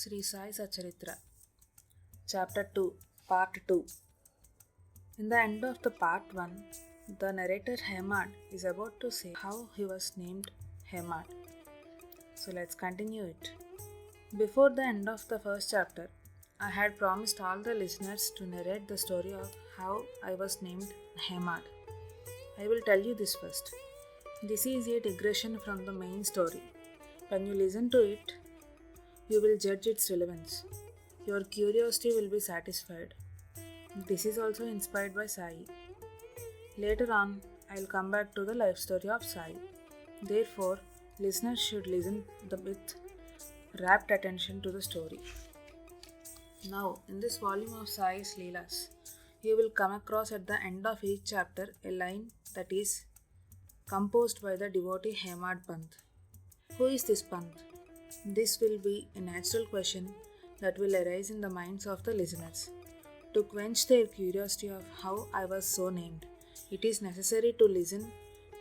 Sri Sai Satcharitra, Chapter 2, Part-2. In the end of the Part 1, the narrator Hemad is about to say how he was named Hemad. So let's continue it. Before the end of the first chapter, I had promised all the listeners to narrate the story of how I was named Hemad. I will tell you this first. This is a digression from the main story. When you listen to it, you will judge its relevance. Your curiosity will be satisfied. This is also inspired by Sai. Later on, I'll come back to the life story of Sai. Therefore, listeners should listen with rapt attention to the story. Now, in this volume of Sai's Leelas, you will come across at the end of each chapter a line that is composed by the devotee Hemad Pant. Who is this Pant? This will be a natural question that will arise in the minds of the listeners. To quench their curiosity of how I was so named, it is necessary to listen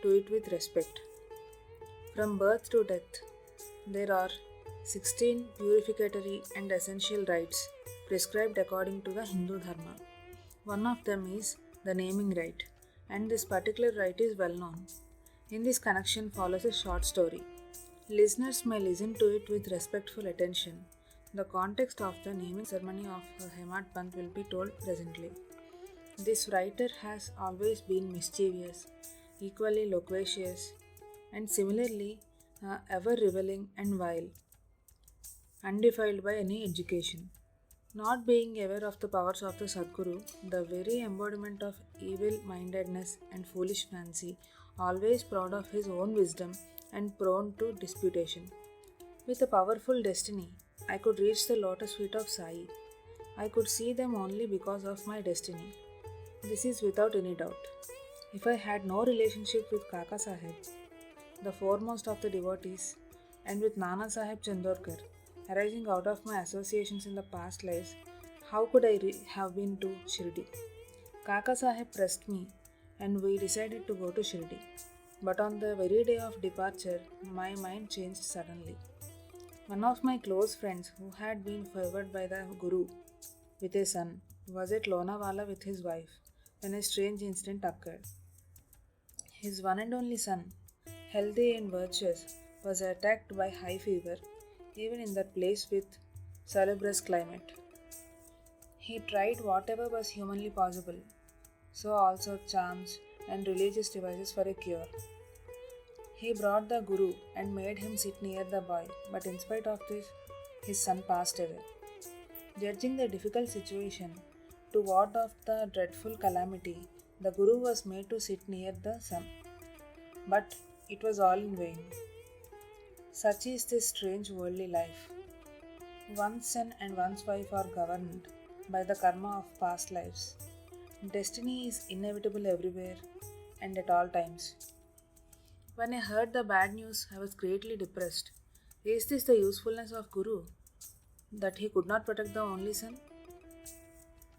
to it with respect. From birth to death, there are 16 purificatory and essential rites prescribed according to the Hindu Dharma. One of them is the naming rite, and this particular rite is well known. In this connection follows a short story. Listeners may listen to it with respectful attention. The context of the naming ceremony of Hemad Pant will be told presently. This writer has always been mischievous, equally loquacious, and similarly ever reveling and vile, undefiled by any education. Not being aware of the powers of the Sadguru, the very embodiment of evil-mindedness and foolish fancy, always proud of his own wisdom and prone to disputation. With a powerful destiny, I could reach the lotus feet of Sai. I could see them only because of my destiny. This is without any doubt. If I had no relationship with Kaka Sahib, the foremost of the devotees, and with Nana Sahib Chandorkar, arising out of my associations in the past lives, how could I have been to Shirdi? Kaka Sahib pressed me, and we decided to go to Shirdi. But on the very day of departure, my mind changed suddenly. One of my close friends, who had been favored by the Guru with a son, was at Lonavala with his wife when a strange incident occurred. His one and only son, healthy and virtuous, was attacked by high fever, even in that place with salubrious climate. He tried whatever was humanly possible, so also charms and religious devices for a cure. He brought the Guru and made him sit near the boy, but in spite of this, his son passed away. Judging the difficult situation, to ward off the dreadful calamity, the Guru was made to sit near the son. But it was all in vain. Such is this strange worldly life. One's son and one's wife are governed by the karma of past lives. Destiny is inevitable everywhere and at all times. When I heard the bad news, I was greatly depressed. Is this the usefulness of Guru? That he could not protect the only son?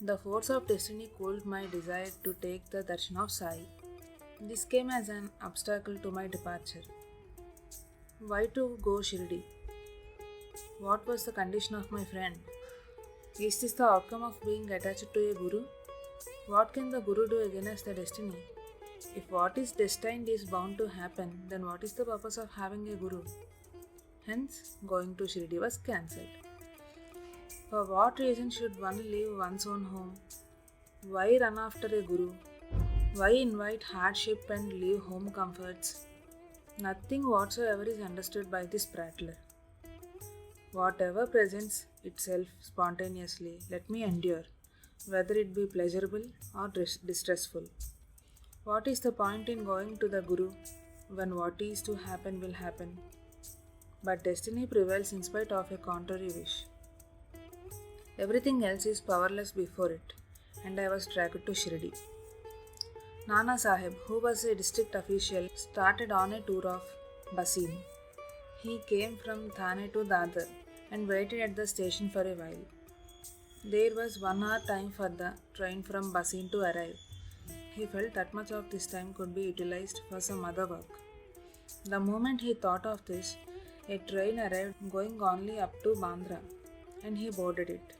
The force of destiny cooled my desire to take the darshan of Sai. This came as an obstacle to my departure. Why to go Shirdi? What was the condition of my friend? Is this the outcome of being attached to a Guru? What can the Guru do against the destiny? If what is destined is bound to happen, then what is the purpose of having a Guru? Hence, going to Shirdi was cancelled. For what reason should one leave one's own home? Why run after a Guru? Why invite hardship and leave home comforts? Nothing whatsoever is understood by this prattler. Whatever presents itself spontaneously, let me endure, whether it be pleasurable or distressful. What is the point in going to the Guru when what is to happen will happen? But destiny prevails in spite of a contrary wish. Everything else is powerless before it, and I was dragged to Shirdi. Nana Sahib, who was a district official, started on a tour of Basin. He came from Thane to Dadar and waited at the station for a while. There was 1 hour time for the train from Basin to arrive. He felt that much of this time could be utilized for some other work. The moment he thought of this, a train arrived going only up to Bandra. and he boarded it.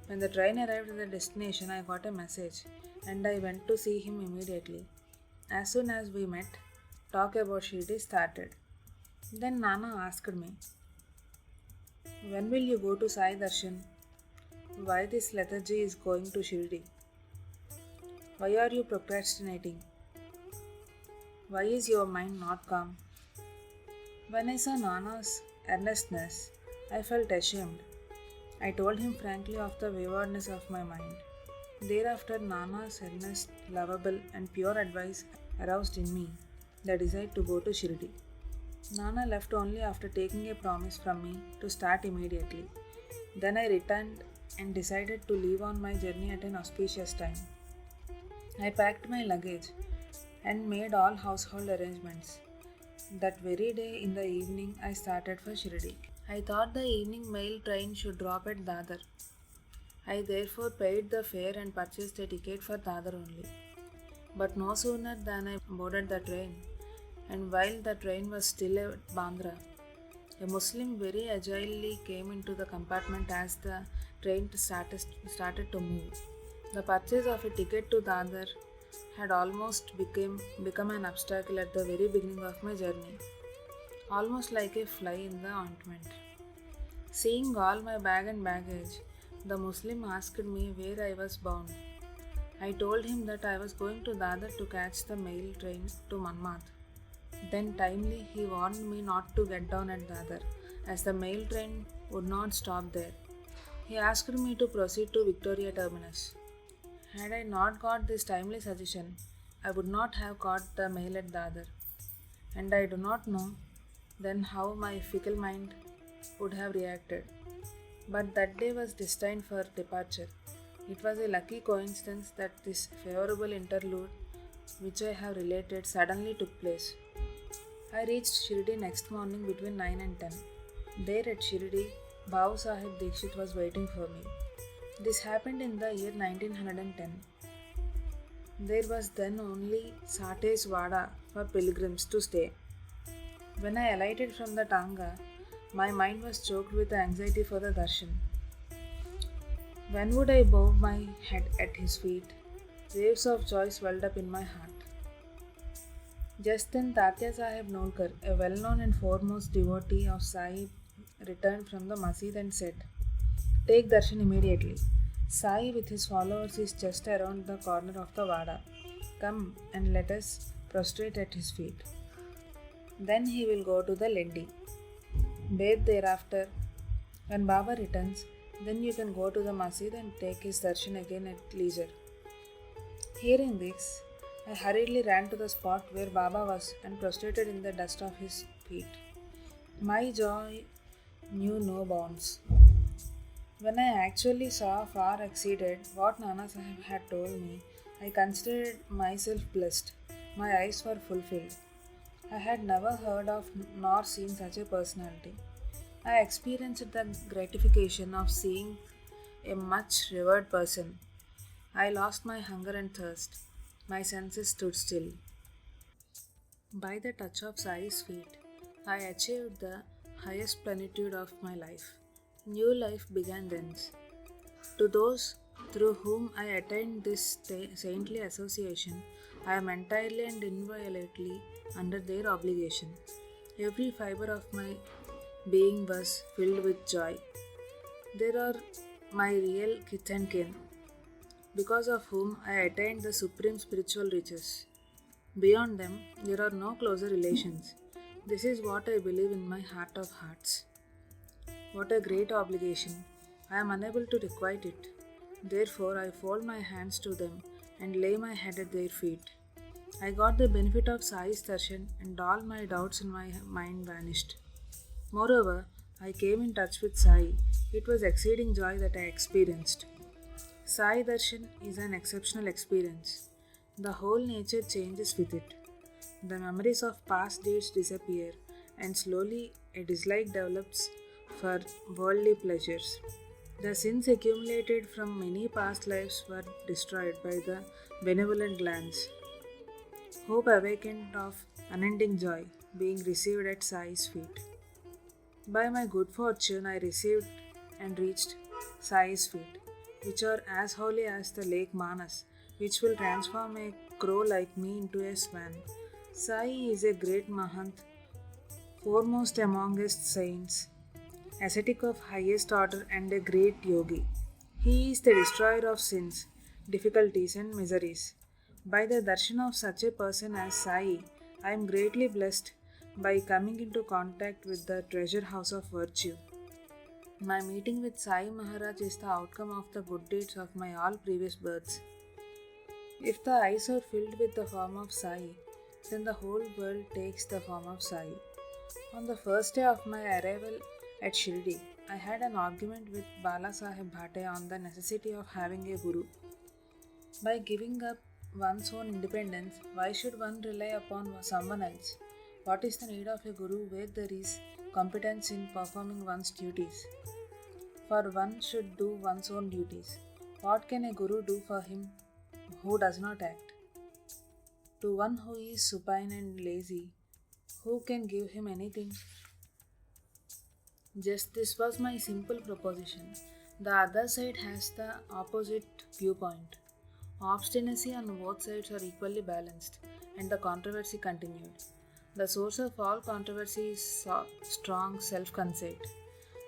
When the train arrived at the destination, I got a message and I went to see him immediately. As soon as we met, talk about Shirdi started. Then Nana asked me, when will you go to Sai Darshan? Why this lethargy is going to Shirdi? Why are you procrastinating? Why is your mind not calm? When I saw Nana's earnestness, I felt ashamed. I told him frankly of the waywardness of my mind. Thereafter, Nana's earnest, lovable, and pure advice aroused in me the desire to go to Shirdi. Nana left only after taking a promise from me to start immediately. Then I returned and decided to leave on my journey at an auspicious time. I packed my luggage and made all household arrangements. That very day in the evening, I started for Shirdi. I thought the evening mail train should drop at Dadar. I therefore paid the fare and purchased a ticket for Dadar only. But no sooner than I boarded the train, and while the train was still at Bandra, a Muslim very agilely came into the compartment as the train started to move. The purchase of a ticket to Dadar had almost become an obstacle at the very beginning of my journey, almost like a fly in the ointment. Seeing all my bag and baggage, the Muslim asked me where I was bound. I told him that I was going to Dadar to catch the mail train to Manmat. Then timely he warned me not to get down at Dadar, as the mail train would not stop there. He asked me to proceed to Victoria Terminus. Had I not got this timely suggestion, I would not have caught the mail at Dadar, and I do not know then how my fickle mind would have reacted. But that day was destined for departure. It was a lucky coincidence that this favorable interlude, which I have related, suddenly took place. I reached Shirdi next morning between 9 and 10. There at Shirdi, Bhau Sahib Dikshit was waiting for me. This happened in the year 1910. There was then only Sate's Vada for pilgrims to stay. When I alighted from the Tanga, my mind was choked with anxiety for the darshan. When would I bow my head at his feet? Waves of joy swelled up in my heart. Just then Tatya Sahib Nolkar, a well-known and foremost devotee of Sai, returned from the masjid and said, "Take darshan immediately. Sai with his followers is just around the corner of the Vada. Come and let us prostrate at his feet. Then he will go to the Lendi. Bathe thereafter. When Baba returns, then you can go to the masjid and take his darshan again at leisure." Hearing this, I hurriedly ran to the spot where Baba was and prostrated in the dust of his feet. My joy knew no bounds. When I actually saw far exceeded what Nana Sahib had told me, I considered myself blessed. My eyes were fulfilled. I had never heard of nor seen such a personality. I experienced the gratification of seeing a much revered person. I lost my hunger and thirst. My senses stood still. By the touch of Sai's feet, I achieved the highest plenitude of my life. New life began thence. To those through whom I attained this saintly association, I am entirely and inviolably under their obligation. Every fibre of my being was filled with joy. They are my real kith and kin, because of whom I attained the supreme spiritual riches. Beyond them, there are no closer relations. This is what I believe in my heart of hearts. What a great obligation! I am unable to requite it. Therefore, I fold my hands to them and lay my head at their feet. I got the benefit of Sai's darshan and all my doubts in my mind vanished. Moreover, I came in touch with Sai. It was exceeding joy that I experienced. Sai darshan is an exceptional experience. The whole nature changes with it. The memories of past deeds disappear, and slowly a dislike develops for worldly pleasures. The sins accumulated from many past lives were destroyed by the benevolent glance. Hope awakened of unending joy, being received at Sai's feet. By my good fortune, I received and reached Sai's feet, which are as holy as the lake Manas, which will transform a crow like me into a swan. Sai is a great Mahant, foremost amongst saints, ascetic of highest order and a great yogi. He is the destroyer of sins, difficulties, and miseries. By the darshan of such a person as Sai, I am greatly blessed by coming into contact with the treasure house of virtue. My meeting with Sai Maharaj is the outcome of the good deeds of my all previous births. If the eyes are filled with the form of Sai, then the whole world takes the form of Sai. On the first day of my arrival at Shirdi, I had an argument with Bala Saheb Bhate on the necessity of having a guru. By giving up one's own independence, why should one rely upon someone else? What is the need of a guru where there is competence in performing one's duties? For one should do one's own duties. What can a guru do for him who does not act? To one who is supine and lazy, who can give him anything? Just this was my simple proposition. The other side has the opposite viewpoint. Obstinacy on both sides are equally balanced, and the controversy continued. The source of all controversy is strong self-conceit.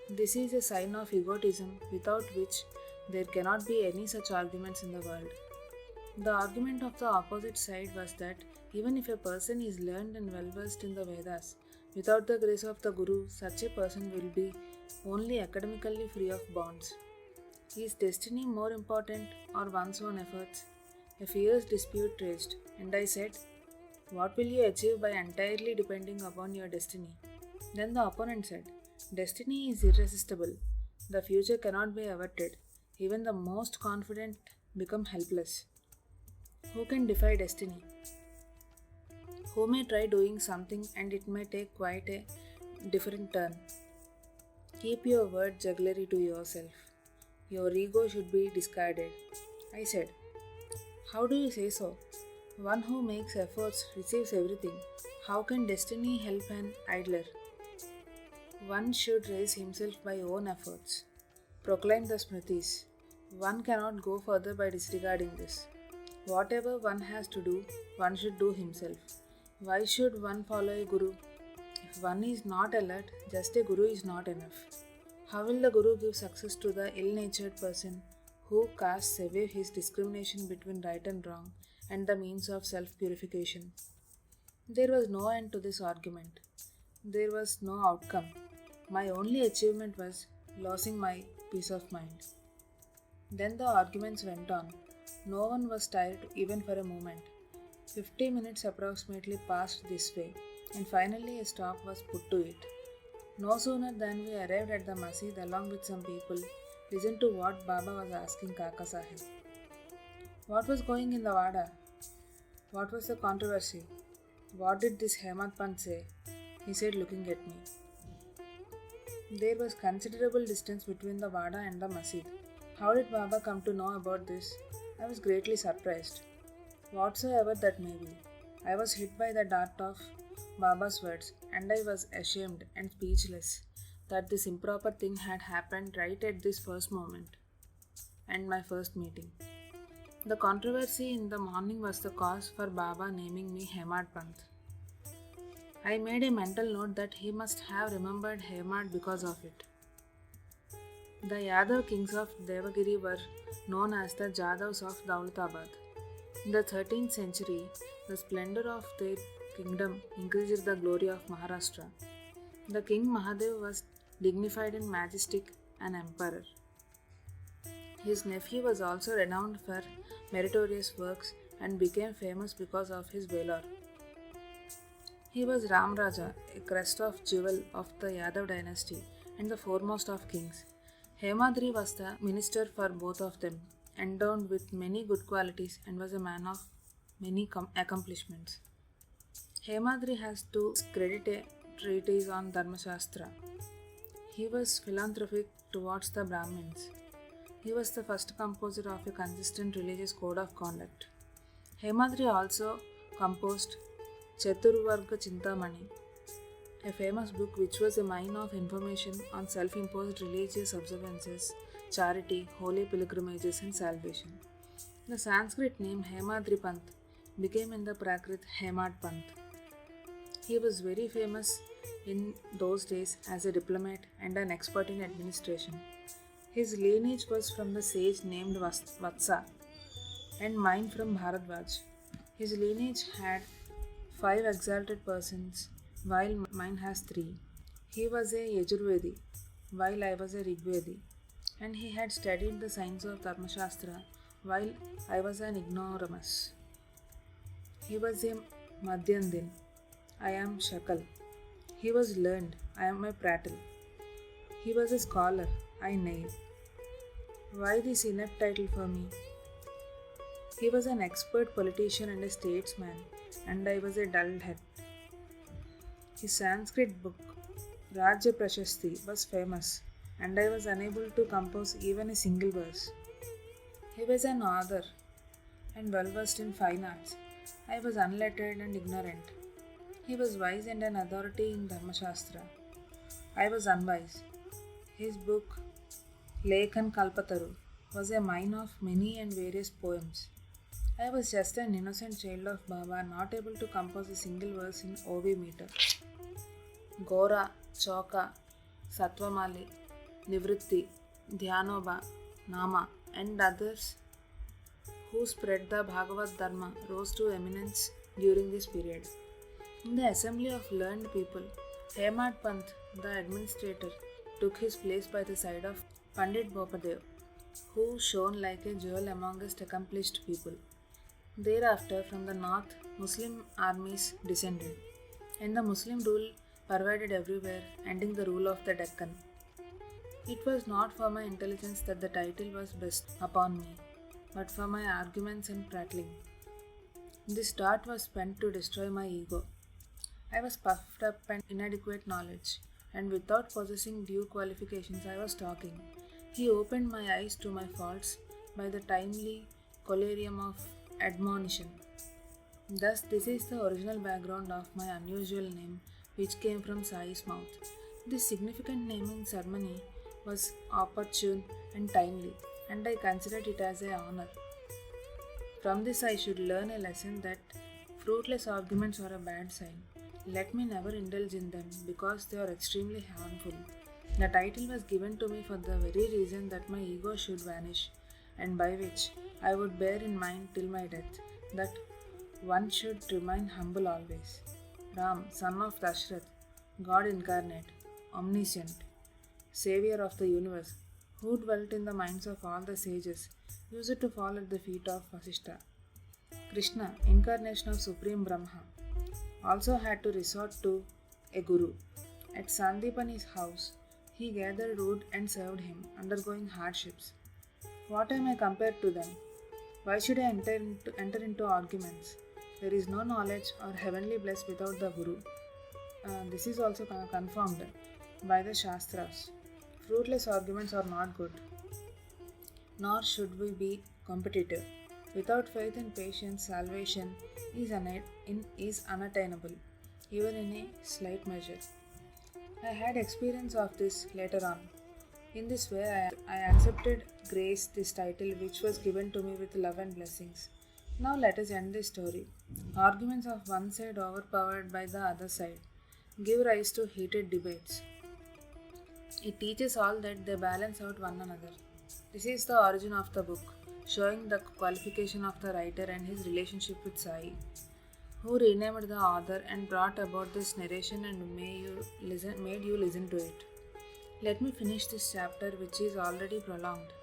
This is a sign of egotism without which there cannot be any such arguments in the world. The argument of the opposite side was that even if a person is learned and well versed in the Vedas, without the grace of the Guru, such a person will be only academically free of bonds. Is destiny more important or one's own efforts? A fierce dispute raged, and I said, "What will you achieve by entirely depending upon your destiny?" Then the opponent said, "Destiny is irresistible. The future cannot be averted. Even the most confident become helpless. Who can defy destiny? Who may try doing something and it may take quite a different turn? Keep your word jugglery to yourself. Your ego should be discarded." I said, "How do you say so? One who makes efforts receives everything. How can destiny help an idler? One should raise himself by own efforts. Proclaim the Smritis. One cannot go further by disregarding this. Whatever one has to do, one should do himself. Why should one follow a guru? If one is not alert, just a guru is not enough. How will the guru give success to the ill-natured person who casts away his discrimination between right and wrong and the means of self-purification?" There was no end to this argument. There was no outcome. My only achievement was losing my peace of mind. Then the arguments went on. No one was tired even for a moment. 50 minutes approximately passed this way, and finally a stop was put to it. No sooner than we arrived at the masjid along with some people, listened to what Baba was asking Kaka Sahib. What was going in the Vada? What was the controversy? What did this Hemant Pant say? He said, looking at me. There was considerable distance between the Vada and the masjid. How did Baba come to know about this? I was greatly surprised. Whatsoever that may be, I was hit by the dart of Baba's words, and I was ashamed and speechless that this improper thing had happened right at this first moment and my first meeting. The controversy in the morning was the cause for Baba naming me Hemad Pant. I made a mental note that he must have remembered Hemad because of it. The Yadav kings of Devagiri were known as the Jadavs of Daulatabad. In the 13th century, the splendor of their kingdom increased the glory of Maharashtra. The king Mahadev was dignified and majestic, an emperor. His nephew was also renowned for meritorious works and became famous because of his valor. He was Ram Raja, a crest of jewel of the Yadav dynasty and the foremost of kings. Hemadri was the minister for both of them, endowed with many good qualities and was a man of many accomplishments. Hemadri has to credit a treatise on Dharmashastra. He was philanthropic towards the Brahmins. He was the first composer of a consistent religious code of conduct. Hemadri also composed Chaturvarga Chintamani, a famous book which was a mine of information on self imposed religious observances, charity, holy pilgrimages, and salvation. The Sanskrit name Hemadri Pant became in the Prakrit Hemad Pant. He was very famous in those days as a diplomat and an expert in administration. His lineage was from the sage named Vatsa and mine from Bharadvaj. His lineage had 5 exalted persons while mine has 3. He was a Yajurvedi while I was a Rigvedi, and he had studied the science of Dharmashastra while I was an ignoramus. He was a Madhyandin, I am Shakal. He was learned, I am a prattle. He was a scholar, I nail. Why this inept title for me? He was an expert politician and a statesman, and I was a dull head. His Sanskrit book, Rajya Prashasti, was famous, and I was unable to compose even a single verse. He was an author and well versed in fine arts. I was unlettered and ignorant. He was wise and an authority in Dharmashastra. I was unwise. His book, Lekhan Kalpataru, was a mine of many and various poems. I was just an innocent child of Baba, not able to compose a single verse in OV meter. Gora, Choka, Satvamali, Nivritti, Dhyanoba, Nama, and others who spread the Bhagavad Dharma rose to eminence during this period. In the assembly of learned people, Hemad Pant, the administrator, took his place by the side of Pandit Bopadev, who shone like a jewel amongst accomplished people. Thereafter, from the north, Muslim armies descended, and the Muslim rule pervaded everywhere, ending the rule of the Deccan. It was not for my intelligence that the title was bestowed upon me, but for my arguments and prattling. This dart was spent to destroy my ego. I was puffed up and inadequate knowledge, and without possessing due qualifications I was talking. He opened my eyes to my faults by the timely collyrium of admonition. Thus, this is the original background of my unusual name, which came from Sai's mouth. This significant naming ceremony was opportune and timely, and I considered it as an honor. From this, I should learn a lesson that fruitless arguments are a bad sign. Let me never indulge in them because they are extremely harmful. The title was given to me for the very reason that my ego should vanish, and by which I would bear in mind till my death that one should remain humble always. Ram, son of Dashrath, God incarnate, omniscient, Saviour of the universe, who dwelt in the minds of all the sages, used to fall at the feet of Vasishtha. Krishna, incarnation of Supreme Brahma, also had to resort to a guru. At Sandipani's house, he gathered wood and served him, undergoing hardships. What am I compared to them? Why should I enter into arguments? There is no knowledge or heavenly bliss without the guru. This is also confirmed by the Shastras. Fruitless arguments are not good, nor should we be competitive. Without faith and patience, salvation is unattainable, even in a slight measure. I had experience of this later on. In this way, I accepted grace, this title which was given to me with love and blessings. Now let us end this story. Arguments of one side overpowered by the other side give rise to heated debates. It teaches all that they balance out one another. This is the origin of the book, showing the qualification of the writer and his relationship with Sai, who renamed the author and brought about this narration and made you listen to it. Let me finish this chapter, which is already prolonged.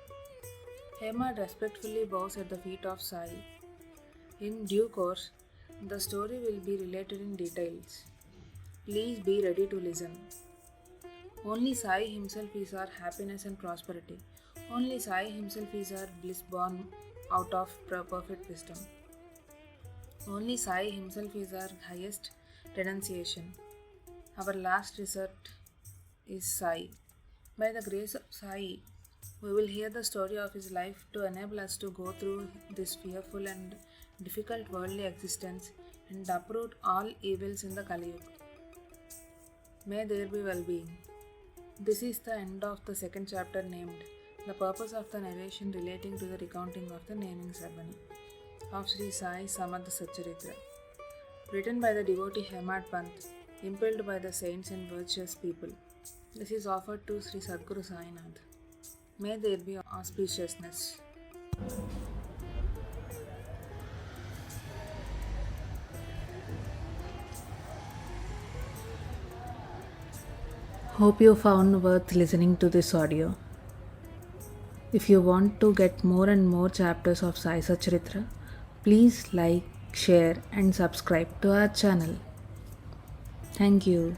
Hemad respectfully bows at the feet of Sai. In due course, the story will be related in details. Please be ready to listen. Only Sai himself is our happiness and prosperity. Only Sai himself is our bliss born out of perfect wisdom. Only Sai himself is our highest renunciation. Our last resort is Sai. By the grace of Sai, we will hear the story of his life to enable us to go through this fearful and difficult worldly existence and uproot all evils in the Kali Yuga. May there be well-being. This is the end of the second chapter named The Purpose of the Narration Relating to the Recounting of the Naming Ceremony of Sri Sai Samadh Satcharitra. Written by the devotee Hemad Pant, impelled by the saints and virtuous people. This is offered to Sri Sadguru Sainath. May there be auspiciousness. Hope you found worth listening to this audio. If you want to get more and more chapters of Sai Satcharitra, please like, share and subscribe to our channel. Thank you.